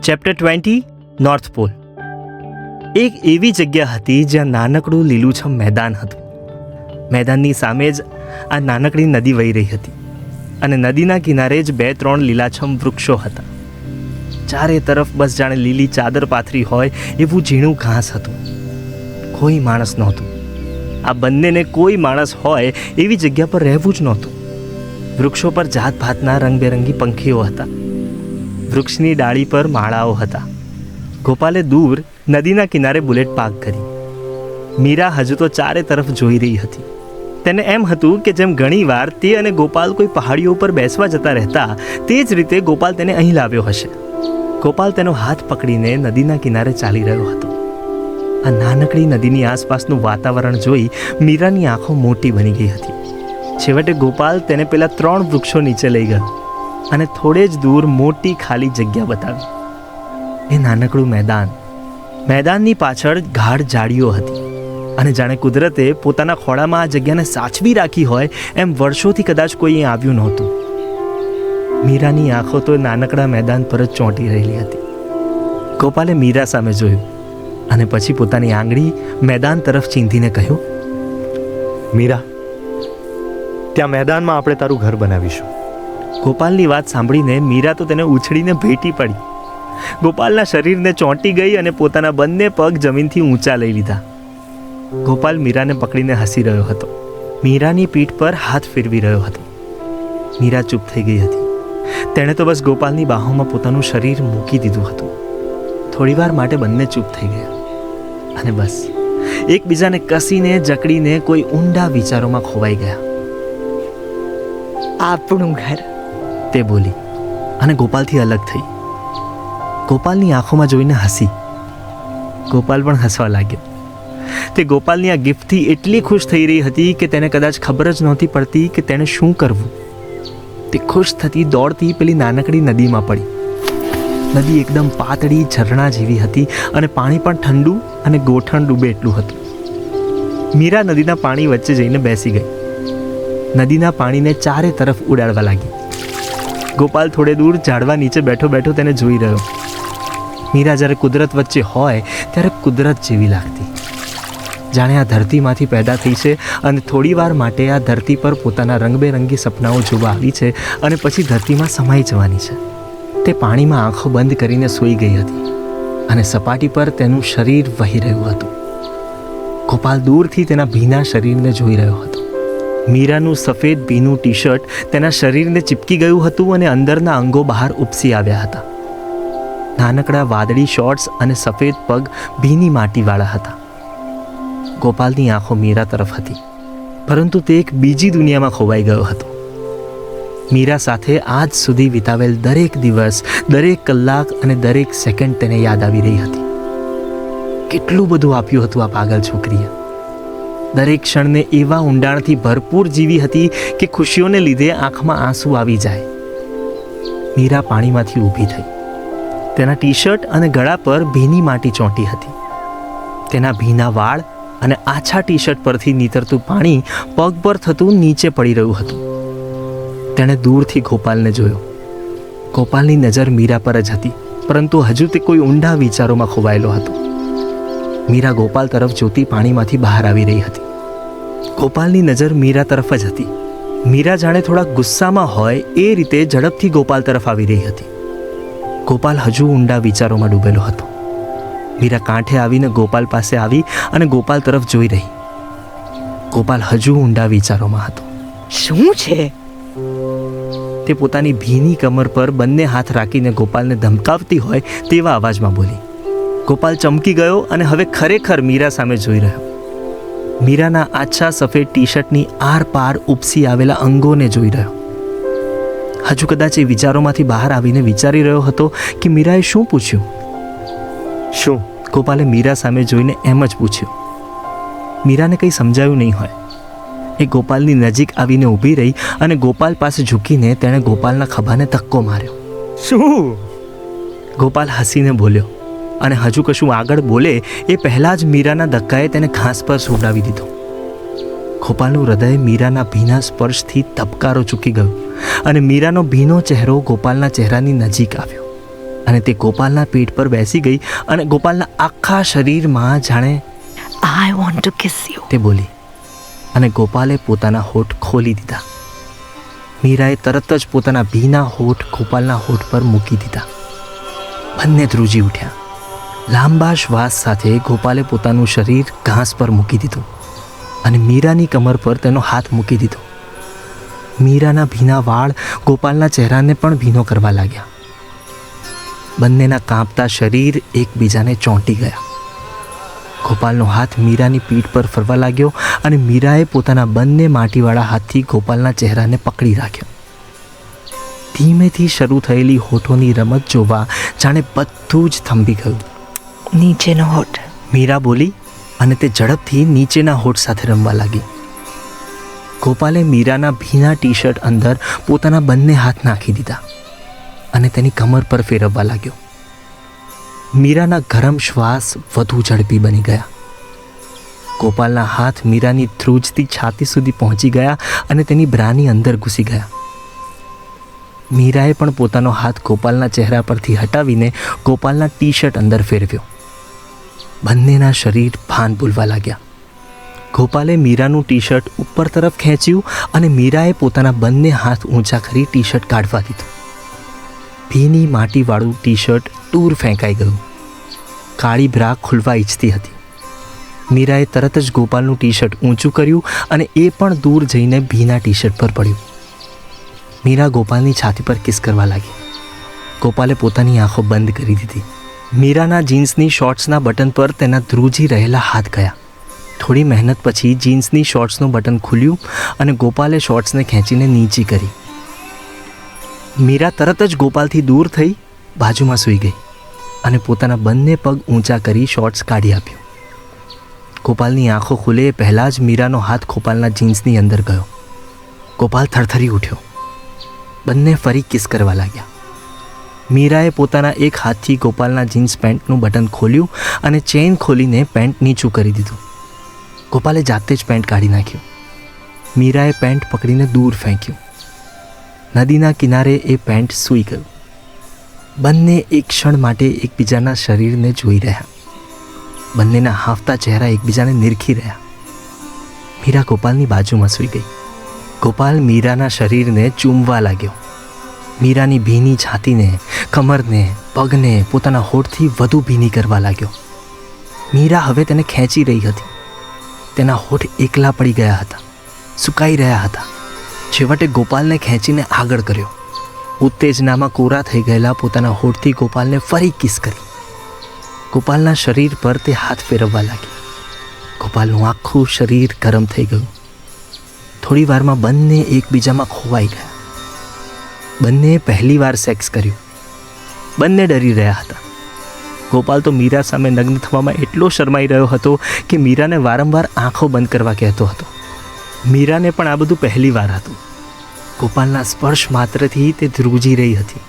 Chapter 20 north pole. એક એવી જગ્યા હતી જ્યાં નાનકડું લીલુંછમ મેદાન હતું. મેદાનની સામે જ આ નાનકડી નદી વહી રહી હતી અને નદીના કિનારે જ 2-3 લીલાછમ વૃક્ષો હતા. ચારે તરફ બસ જાણે લીલી ચાદર પાથરી હોય એવું ઝીણું ઘાસ હતું. કોઈ માણસ નહોતું. આ બંનેને કોઈ માણસ હોય એવી જગ્યા પર રહેવું જ નહોતું. વૃક્ષો પર જાતભાતના રંગબેરંગી પંખીઓ હતા. વૃક્ષની ડાળી પર માળાઓ હતા. ગોપાલે દૂર નદીના કિનારે બુલેટ પાર્ક કરી. મીરા હજુ તો ચારે તરફ જોઈ રહી હતી. તેને એમ હતું કે જેમ ઘણીવાર તે અને ગોપાલ કોઈ પહાડીઓ ઉપર બેસવા જતા રહેતા, તે જ રીતે ગોપાલ તેને અહીં લાવ્યો હશે. ગોપાલ તેનો હાથ પકડીને નદીના કિનારે ચાલી રહ્યો હતો. આ નાનકડી નદીની આસપાસનું વાતાવરણ જોઈ મીરાની આંખો મોટી બની ગઈ હતી. છેવટે ગોપાલ તેને પેલા 3 વૃક્ષો નીચે લઈ ગયો અને થોડે જ દૂર મોટી ખાલી જગ્યા બતાવી. એ નાનકડું મેદાન. મેદાનની પાછળ ગાઢ ઝાડીઓ હતી અને જાણે કુદરતે પોતાના ખોળામાં આ જગ્યાને સાચવી રાખી હોય એમ વર્ષોથી કદાચ કોઈ અહીં આવ્યું નહોતું. મીરાની આંખો તો નાનકડા મેદાન પર જ ચોંટી રહેલી હતી. ગોપાલે મીરા સામે જોયું અને પછી પોતાની આંગળી મેદાન તરફ ચીંધીને કહ્યું, મીરા, ત્યાં મેદાનમાં આપણે તારું ઘર બનાવીશું. ગોપાલની વાત સાંભળીને મીરા તો તેને ઉછળીને ભેટી પડી. ગોપાલના શરીરને ચોંટી ગઈ અને પોતાના બંને પગ જમીનથી ઊંચા લઈ લીધા. ગોપાલ મીરાને પકડીને હસી રહ્યો હતો. મીરાની પીઠ પર હાથ ફેરવી રહ્યો હતો. મીરા ચૂપ થઈ ગઈ હતી. તેણે તો બસ ગોપાલની બાહોમાં પોતાનું શરીર મૂકી દીધું હતું. થોડીવાર માટે બંને ચૂપ થઈ ગયા અને બસ એકબીજાને કસીને જકડીને કોઈ ઊંડા વિચારોમાં ખોવાઈ ગયા. આપણું ઘર, તે બોલી અને ગોપાલથી અલગ થઈ. ગોપાલની આંખોમાં જોઈને હસી. ગોપાલ પણ હસવા લાગ્યો. તે ગોપાલની આ ગિફ્ટથી એટલી ખુશ થઈ રહી હતી કે તેને કદાચ ખબર જ નહોતી પડતી કે તેણે શું કરવું. તે ખુશ થતી દોડતી પેલી નાનકડી નદીમાં પડી. નદી એકદમ પાતળી ઝરણા જેવી હતી અને પાણી પણ ઠંડુ અને ગોઠણ ડૂબે એટલું હતું. મીરા નદીના પાણી વચ્ચે જઈને બેસી ગઈ. નદીના પાણીને ચારે તરફ ઉડાડવા લાગી. ગોપાલ થોડે દૂર ઝાડવા નીચે બેઠો બેઠો તેને જોઈ રહ્યો. મીરા જ્યારે કુદરત વચ્ચે હોય ત્યારે કુદરત જેવી લાગતી. જાણે આ ધરતીમાંથી પેદા થઈ છે અને થોડીવાર માટે આ ધરતી પર પોતાના રંગબેરંગી સપનાઓ જોવા આવી છે અને પછી ધરતીમાં સમાઈ જવાની છે. તે પાણીમાં આંખો બંધ કરીને સૂઈ ગઈ હતી અને સપાટી પર તેનું શરીર વહી રહ્યું હતું. ગોપાલ દૂરથી તેના ભીના શરીરને જોઈ રહ્યો હતો. મીરાનું સફેદ ભીનું ટી શર્ટ તેના શરીરને ચીપકી ગયું હતું અને અંદરના અંગો બહાર ઉપસી આવ્યા હતા. નાનકડા વાદળી શોર્ટ્સ અને સફેદ પગ ભીની માટીવાળા હતા. ગોપાલની આંખો મીરા તરફ હતી, પરંતુ તે એક બીજી દુનિયામાં ખોવાઈ ગયો હતો. મીરા સાથે આજ સુધી વિતાવેલ દરેક દિવસ, દરેક કલાક અને દરેક સેકન્ડ તેને યાદ આવી રહી હતી. કેટલું બધું આપ્યું હતું આ પાગલ છોકરીએ. દરેક ક્ષણને એવા ઊંડાણથી ભરપૂર જીવી હતી કે ખુશીઓને લીધે આંખમાં આંસુ આવી જાય. મીરા પાણીમાંથી ઊભી થઈ. તેના ટી શર્ટ અને ગળા પર ભીની માટી ચોંટી હતી. તેના ભીના વાળ અને આછા ટી શર્ટ પરથી નીતરતું પાણી પગ પર થતું નીચે પડી રહ્યું હતું. તેણે દૂરથી ગોપાલને જોયો. ગોપાલની નજર મીરા પર જ હતી, પરંતુ હજુ તે કોઈ ઊંડા વિચારોમાં ખોવાયેલો હતો. મીરા ગોપાલ તરફ જોતી પાણીમાંથી બહાર આવી રહી હતી. ગોપાલની નજર મીરા તરફ જ હતી. મીરા જાણે થોડા ગુસ્સામાં હોય એ રીતે ઝડપથી ગોપાલ તરફ આવી રહી હતી. ગોપાલ હજુ ઊંડા વિચારોમાં ડૂબેલો હતો. મીરા કાંઠે આવીને ગોપાલ પાસે આવી અને ગોપાલ તરફ જોઈ રહી. ગોપાલ હજુ ઊંડા વિચારોમાં હતો. શું છે? તે પોતાની ભીની કમર પર બંને હાથ રાખીને ગોપાલને ધમકાવતી હોય તેવા અવાજમાં બોલી. ગોપાલ ચમકી ગયો અને હવે ખરેખર મીરા સામે જોઈ રહ્યો. મીરાના આછા સફેદ ટી શર્ટની આર પાર ઉપસી આવેલા અંગોને જોઈ રહ્યો. હજુ કદાચ એ વિચારોમાંથી બહાર આવીને વિચારી રહ્યો હતો કે મીરાએ શું પૂછ્યું. શું? ગોપાલે મીરા સામે જોઈને એમ જ પૂછ્યું. મીરાને કંઈ સમજાયું નહીં હોય. એ ગોપાલની નજીક આવીને ઊભી રહી અને ગોપાલ પાસે ઝૂકીને તેણે ગોપાલના ખભાને ધક્કો માર્યો. શું? ગોપાલ હસીને બોલ્યો અને હજુ કશું આગળ બોલે એ પહેલાં જ મીરાના ધક્કાએ તેને ઘાસ પર સુવડાવી દીધો. ગોપાલનું હૃદય મીરાના ભીના સ્પર્શથી ધબકારો ચૂકી ગયું અને મીરાનો ભીનો ચહેરો ગોપાલના ચહેરાની નજીક આવ્યો અને તે ગોપાલના પેટ પર બેસી ગઈ અને ગોપાલના આખા શરીરમાં જાણે I want to kiss you. તે બોલી અને ગોપાલે પોતાના હોઠ ખોલી દીધા. મીરાએ તરત જ પોતાના ભીના હોઠ ગોપાલના હોઠ પર મૂકી દીધા. બંને ધ્રુજી ઉઠ્યા. લાંબા શ્વાસ સાથે ગોપાલે પોતાનું શરીર ઘાસ પર મૂકી દીધું અને મીરાની કમર પર તેનો હાથ મૂકી દીધો. મીરાના ભીના વાળ ગોપાલના ચહેરાને પણ ભીનો કરવા લાગ્યા. બંનેના કાંપતા શરીર એકબીજાને ચોંટી ગયા. ગોપાલનો હાથ મીરાની પીઠ પર ફરવા લાગ્યો અને મીરાએ પોતાના બંને માટીવાળા હાથથી ગોપાલના ચહેરાને પકડી રાખ્યો. ધીમેથી શરૂ થયેલી હોઠોની રમત જોવા જાણે બધું જ થંભી ગયું. નીચેનો હોઠ. મીરા બોલી અને તે ઝડપથી નીચેના હોઠ સાથે રમવા લાગી. ગોપાલે મીરાના ભીના ટી શર્ટ અંદર પોતાના બંને હાથ નાખી દીધા અને તેની કમર પર ફેરવવા લાગ્યો. મીરાના ગરમ શ્વાસ વધુ ઝડપી બની ગયા. ગોપાલના હાથ મીરાની ધ્રુજતી છાતી સુધી પહોંચી ગયા અને તેની બ્રાની અંદર ઘૂસી ગયા. મીરાએ પણ પોતાનો હાથ ગોપાલના ચહેરા પરથી હટાવીને ગોપાલના ટી શર્ટ અંદર ફેરવ્યો. બંનેના શરીર ભાન ભૂલવા લાગ્યા. ગોપાલે મીરાનું ટી શર્ટ ઉપર તરફ ખેંચ્યું અને મીરાએ પોતાના બંને હાથ ઊંચા કરી ટી શર્ટ કાઢવા દીધું. ભીની માટીવાળું ટી શર્ટ દૂર ફેંકાઈ ગયું. કાળી બ્રા ખુલવા ઈચ્છતી હતી. મીરાએ તરત જ ગોપાલનું ટી શર્ટ ઊંચું કર્યું અને એ પણ દૂર જઈને ભીના ટી શર્ટ પર પડ્યું. મીરા ગોપાલની છાતી પર કિસ કરવા લાગી. ગોપાલે પોતાની આંખો બંધ કરી દીધી. મીરાના જીન્સની શોર્ટ્સના બટન પર તેના ધ્રુજી રહેલા હાથ ગયા. થોડી મહેનત પછી જીન્સની શોર્ટ્સનું બટન ખુલ્યું અને ગોપાલે શોર્ટ્સને ખેંચીને નીચી કરી. મીરા તરત જ ગોપાલથી દૂર થઈ બાજુમાં સૂઈ ગઈ અને પોતાના બંને પગ ઊંચા કરી શોર્ટ્સ કાઢી આપ્યું. ગોપાલની આંખો ખુલે એ પહેલાં જ મીરાનો હાથ ગોપાલના જીન્સની અંદર ગયો. ગોપાલ થરથરી ઉઠ્યો. બંને ફરી કિસ કરવા લાગ્યા. મીરાએ પોતાના એક હાથથી ગોપાલના જીન્સ પેન્ટનું બટન ખોલ્યું અને ચેઇન ખોલીને પેન્ટ નીચું કરી દીધું. ગોપાલે જાતે જ પેન્ટ કાઢી નાખ્યું. મીરાએ પેન્ટ પકડીને દૂર ફેંક્યું. નદીના કિનારે એ પેન્ટ સૂઈ ગયું. બંને એક ક્ષણ માટે એકબીજાના શરીરને જોઈ રહ્યા. બંનેના હાંફતા ચહેરા એકબીજાને નિરખી રહ્યા. મીરા ગોપાલની બાજુમાં સૂઈ ગઈ. ગોપાલ મીરાના શરીરને ચૂમવા લાગ્યો. મીરાની ભીની છાતીને, કમરને, પગને પોતાના હોઠથી વધુ ભીની કરવા લાગ્યો. મીરા હવે તેને ખેંચી રહી હતી. તેના હોઠ એકલા પડી ગયા હતા, સુકાઈ રહ્યા હતા. છેવટે ગોપાલને ખેંચીને આગળ કર્યો. ઉત્તેજનામાં કોરા થઈ ગયેલા પોતાના હોઠથી ગોપાલને ફરી કિસ કરી. ગોપાલના શરીર પર તે હાથ ફેરવવા લાગી. ગોપાલનું આખું શરીર ગરમ થઈ ગયું. થોડી વારમાં બંને એકબીજામાં ખોવાઈ ગયા. બંને પહેલી વાર સેક્સ કર્યું. બંને ડરી રહ્યા હતા. ગોપાલ તો મીરા સામે નગ્ન થવામાં એટલો શરમાઈ રહ્યો હતો કે મીરાને વારંવાર આંખો બંધ કરવા કહેતો હતો. મીરાને પણ આ બધું પહેલી વાર હતું. ગોપાલના સ્પર્શ માત્રથી તે ધ્રુજી રહી હતી.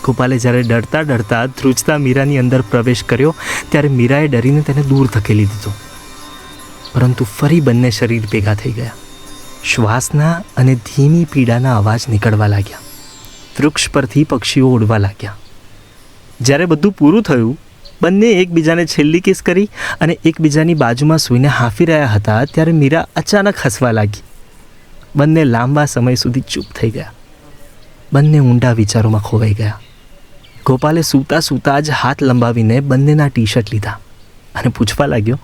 ગોપાલે જ્યારે ડરતા ડરતા ધ્રુજતા મીરાની અંદર પ્રવેશ કર્યો ત્યારે મીરાએ ડરીને તેને દૂર ધકેલી દીધો. પરંતુ ફરી બંને શરીર ભેગા થઈ ગયા. શ્વાસના અને ધીમી પીડાના અવાજ નીકળવા લાગ્યા. વૃક્ષ પરથી પક્ષીઓ ઉડવા લાગ્યા. જ્યારે બધું પૂરું થયું, બંને એકબીજાને છેલ્લી કિસ કરી અને એકબીજાની બાજુમાં સૂઈને હાંફી રહ્યા હતા ત્યારે મીરા અચાનક હસવા લાગી. બંને લાંબા સમય સુધી ચૂપ થઈ ગયા. બંને ઊંડા વિચારોમાં ખોવાઈ ગયા. ગોપાલે સૂતા સૂતા જ હાથ લંબાવીને બંનેના ટી શર્ટ લીધા અને પૂછવા લાગ્યો,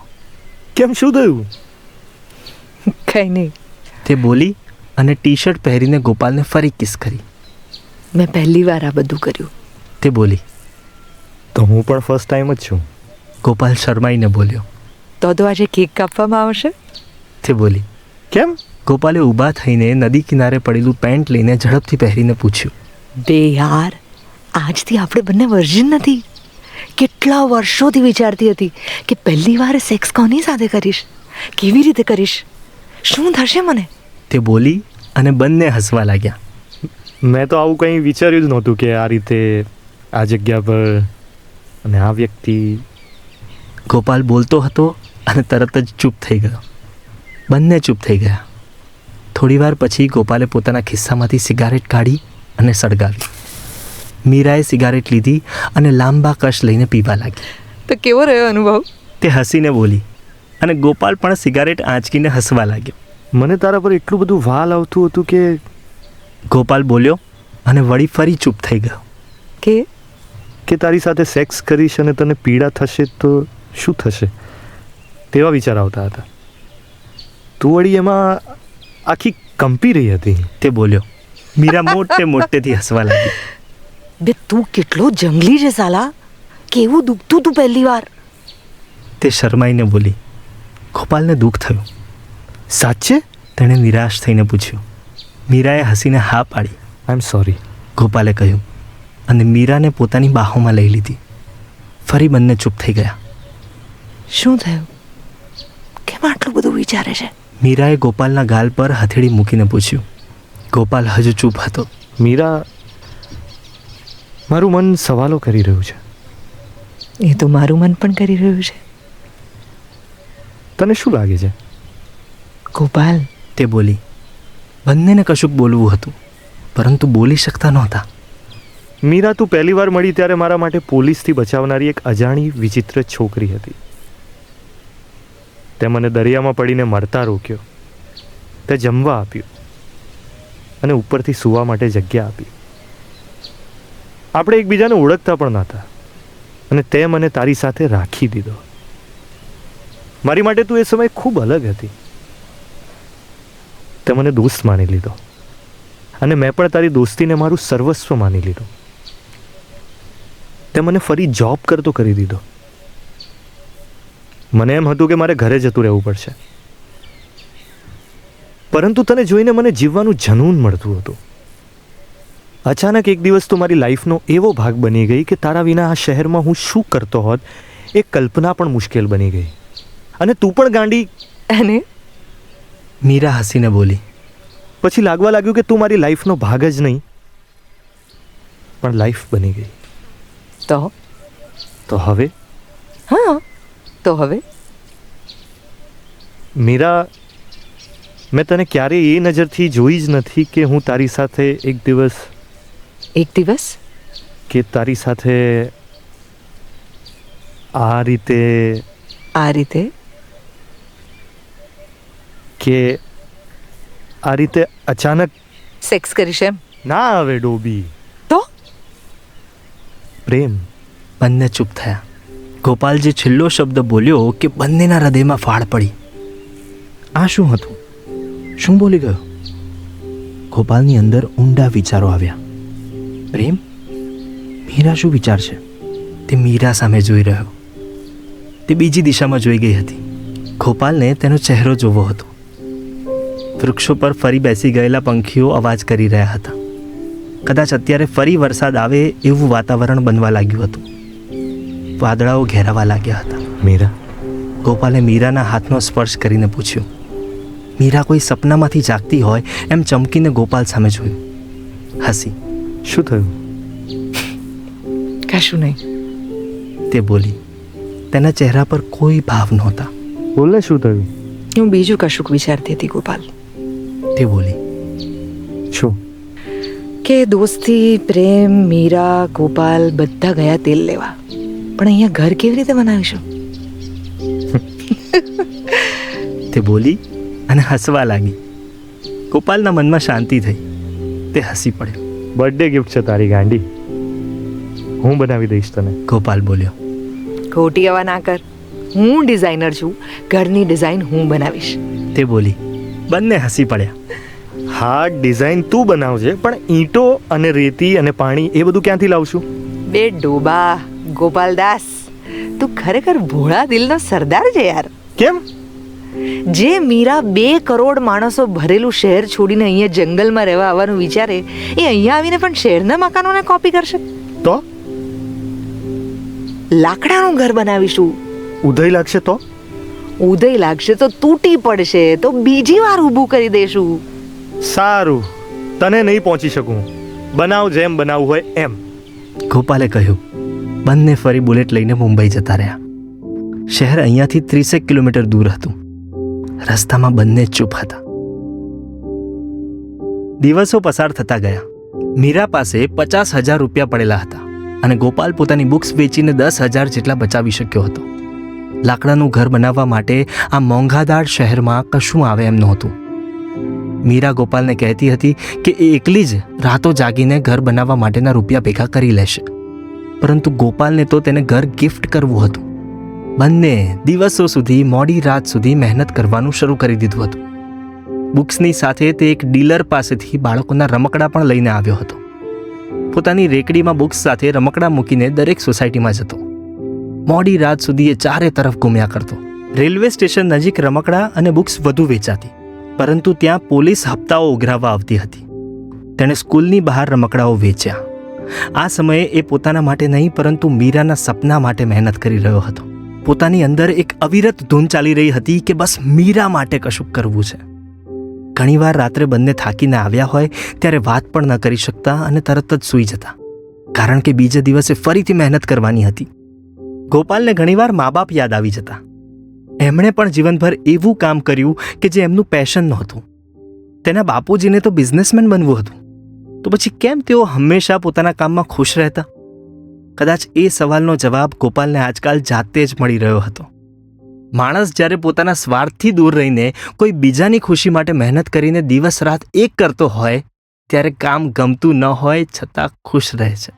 કેમ, શું થયું? કંઈ નહીં. તે બોલી અને ટી શર્ટ પહેરીને ગોપાલને ફરી કિસ કરી. મેં પહેલી વાર આ બધું કર્યું. તે બોલી. તો હું પણ ફર્સ્ટ ટાઈમ જ છું. ગોપાલ શરમાઈને બોલ્યો. તો આજે કેક કાપવામાં આવશે. તે બોલી. કેમ? ગોપાલે ઊભા થઈને નદી કિનારે પડેલું પેન્ટ લઈને ઝડપથી પહેરીને પૂછ્યું. બે યાર, આજથી આપણે બંને વર્જિન નથી. કેટલા વર્ષોથી વિચારતી હતી કે પહેલી વાર સેક્સ કોની સાથે કરીશ, કેવી રીતે કરીશ, શું થશે મને. તે બોલી અને બંને હસવા લાગ્યા. મેં તો આવું કંઈ વિચાર્યું જ નહોતું કે આ રીતે, આ જગ્યા પર અને આ વ્યક્તિ. ગોપાલ બોલતો હતો અને તરત જ ચૂપ થઈ ગયો. બંને ચૂપ થઈ ગયા. થોડીવાર પછી ગોપાલે પોતાના ખિસ્સામાંથી સિગારેટ કાઢી અને સળગાવી. મીરાએ સિગારેટ લીધી અને લાંબા કશ લઈને પીવા લાગી. તો કેવો રહ્યો અનુભવ? તે હસીને બોલી અને ગોપાલ પણ સિગારેટ આંચકીને હસવા લાગ્યો. મને તારા પર એટલું બધું વાલ આવતું હતું કે ગોપાલ બોલ્યો અને વળી ફરી ચૂપ થઈ ગયો. કે તારી સાથે સેક્સ કરીશ અને તને પીડા થશે તો શું થશે તેવા વિચાર આવતા હતા. તું વળી એમાં આખી કંપી રહી હતી. તે બોલ્યો. મીરા મોટેથી હસવા લાગી. બે તું કેટલો જંગલી છે સાલા. કેવું દુખતું તું પહેલી વાર. તે શરમાઈને બોલી. ગોપાલને દુઃખ થયું. સાચે? તેણે નિરાશ થઈને પૂછ્યું. મીરાએ હસીને હા પાડી. આઈ એમ સોરી, ગોપાલે કહ્યું અને મીરાને પોતાની બાહોમાં લઈ લીધી. ફરી બંને ચૂપ થઈ ગયા. શું થયું? કેમ આટલું બધું વિચારે છે? મીરાએ ગોપાલના ગાલ પર હથેળી મૂકીને પૂછ્યું. ગોપાલ હજુ ચૂપ હતો. મીરા, મારું મન સવાલો કરી રહ્યું છે. એ તો મારું મન પણ કરી રહ્યું છે. તને શું લાગે છે? ગોપાલ, તે બોલી. બંનેને કશુંક બોલવું હતું પરંતુ બોલી શકતા નહોતા. મીરા, તું પહેલી વાર મળી ત્યારે મારા માટે પોલીસથી બચાવનારી એક અજાણી વિચિત્ર છોકરી હતી. તે મને દરિયામાં પડીને મરતા રોક્યો. તે જમવા આપ્યું અને ઉપરથી સૂવા માટે જગ્યા આપી. આપણે એકબીજાને ઓળખતા પણ નહોતા અને તે મને તારી સાથે રાખી દીધો. મારી માટે તું એ સમય ખૂબ અલગ હતી. તે મને દોસ્ત માની લીધો અને મેં પણ તારી દોસ્તીને મારું સર્વસ્વ માની લીધું. તે મને ફરી જોબ કરતો કરી દીધો. મને એમ હતું કે મારે ઘરે જતું રહેવું પડશે, પરંતુ તને જોઈને મને જીવવાનું જનૂન મળતું હતું. અચાનક એક દિવસ તો મારી લાઈફનો એવો ભાગ બની ગઈ કે તારા વિના આ શહેરમાં હું શું કરતો હોત એ કલ્પના પણ મુશ્કેલ બની ગઈ. અને તું પણ ગાંડી. અને મીરા હસીને બોલી. પછી લાગવા લાગ્યું કે તું મારી લાઈફનો ભાગ જ નહીં પણ લાઈફ બની ગઈ. તો હવે? હા, તો હવે મીરા, મેં તને ક્યારેય એ નજરથી જોઈ જ નથી કે હું તારી સાથે એક દિવસ કે તારી સાથે આ રીતે કે આ રીતે અચાનક સેક્સ કરીશ એમ? ના આવે ડોબી. તો પ્રેમ. બંને ચૂપ થયા. ગોપાલ જે છેલ્લો શબ્દ બોલ્યો કે બંનેના હૃદયમાં ફાળ પડી. આ શું હતું? શું બોલી ગયો? ગોપાલની અંદર ઊંડા વિચારો આવ્યા. પ્રેમ? મીરા શું વિચારશે? તે મીરા સામે જોઈ રહ્યો. તે બીજી દિશામાં જોઈ ગઈ હતી. ગોપાલને તેનો ચહેરો જોવો હતો. વૃક્ષો પર ફરી બેસી ગયેલા પંખીઓ અવાજ કરી રહ્યા હતા. કદાચ અત્યારે ફરી વરસાદ આવે એવું વાતાવરણ બનવા લાગ્યું હતું. વાદળાઓ ઘેરાવા લાગ્યા હતા. મીરા? ગોપાલે મીરાના હાથનો સ્પર્શ કરીને પૂછ્યું. મીરા કોઈ સપનામાંથી જાગતી હોય એમ ચમકીને ગોપાલ સામે જોયું. હસી. શું થયું? કશું નહીં. તે બોલી. તેના ચહેરા પર કોઈ ભાવ નહોતા. બોલને, શું થયું? હું બીજું કશુંક વિચારતી હતી ગોપાલ. તે બોલી. શું? કે દોસ્તી, પ્રેમ, મીરા, ગોપાલ બધા ગયા તેલ લેવા, પણ અહીંયા ઘર કેવી રીતે બનાવીશું? તે બોલી અને હસવા લાગી. ગોપાલના મનમાં શાંતિ થઈ. તે હસી પડ્યો. બર્થડે ગિફ્ટ છે તારી ગાંડી. હું બનાવી દઈશ તને. ગોપાલ બોલ્યો. ખોટી હવા ના કર. હું ડિઝાઇનર છું. ઘરની ડિઝાઇન હું બનાવીશ. તે બોલી. બંને હસી પડ્યા. હા, ડિઝાઇન તું બનાવજે, પણ ઈંટો અને રેતી અને પાણી એ બધું ક્યાંથી લાવશું? બે ડોબા ગોપાલદાસ, તું ખરેખર ભોળા દિલનો સરદાર છે યાર. કેમ? જે મીરા 2 કરોડ માણસો ભરેલું શહેર છોડીને અહીંયા જંગલમાં રહેવા આવવાનું વિચારે, એ અહીંયા આવીને પણ શહેરના મકાનોને કોપી કરશે. તો લાકડાનું ઘર બનાવીશું. ઉદય લાગશે તો? ઉદય લાગશે તો તૂટી પડશે, તો બીજી વાર ઊભું કરી દેશું. સારું, તને નહીં પહોંચી શકું. બનાવ જેમ બનાવવું હોય એમ. ગોપાલે કહ્યું. બંને ફરી બુલેટ લઈને મુંબઈ જતા રહ્યા. શહેર અહીંયાથી 30 કિલોમીટર દૂર હતું. રસ્તામાં બંને ચૂપ હતા. દિવસો પસાર થતા ગયા. મીરા પાસે 50,000 રૂપિયા પડેલા હતા અને ગોપાલ પોતાની બુક્સ વેચીને 10,000 જેટલા બચાવી શક્યો હતો. લાકડાનું ઘર બનાવવા માટે આ મોંઘાદાર શહેરમાં કશું આવે એમ નહોતું. મીરા ગોપાલને કહેતી હતી કે એ એકલી જ રાતો જાગીને ઘર બનાવવા માટેના રૂપિયા ભેગા કરી લેશે, પરંતુ ગોપાલને તો તેને ઘર ગિફ્ટ કરવું હતું. બંને દિવસો સુધી મોડી રાત સુધી મહેનત કરવાનું શરૂ કરી દીધું હતું. બુક્સની સાથે તે એક ડીલર પાસેથી બાળકોના રમકડા પણ લઈને આવ્યો હતો. પોતાની રેકડીમાં બુક્સ સાથે રમકડા મૂકીને દરેક સોસાયટીમાં જતો. મોડી રાત સુધી એ ચારે તરફ ઘૂમ્યા કરતો. રેલવે સ્ટેશન નજીક રમકડા અને બુક્સ વધુ વેચાતી, પરંતુ ત્યાં પોલીસ હપ્તાઓ ઉઘરાવવા આવતી હતી. તેણે સ્કૂલની બહાર રમકડાઓ વેચ્યા. આ સમયે એ પોતાના માટે નહીં પરંતુ મીરાના સપના માટે મહેનત કરી રહ્યો હતો. પોતાની અંદર એક અવિરત ધૂન ચાલી રહી હતી કે બસ મીરા માટે કશુંક કરવું છે. ઘણીવાર રાત્રે બંને થાકીને આવ્યા હોય ત્યારે વાત પણ ન કરી શકતા અને તરત જ સૂઈ જતા, કારણ કે બીજે દિવસે ફરીથી મહેનત કરવાની હતી. ગોપાલને ઘણીવાર મા બાપ યાદ આવી જતા. એમણે પણ જીવનભર એવું કામ કર્યું કે જે એમનું પેશન નહોતું. તેના બાપુજીને તો બિઝનેસમેન બનવું હતું, તો પછી કેમ તેઓ હંમેશા પોતાના કામમાં ખુશ રહેતા? કદાચ એ સવાલનો જવાબ ગોપાલને આજકાલ જાતે જ મળી રહ્યો હતો. માણસ જ્યારે પોતાના સ્વાર્થથી દૂર રહીને કોઈ બીજાની ખુશી માટે મહેનત કરીને દિવસ રાત એક કરતો હોય ત્યારે કામ ગમતું ન હોય છતાં ખુશ રહે છે.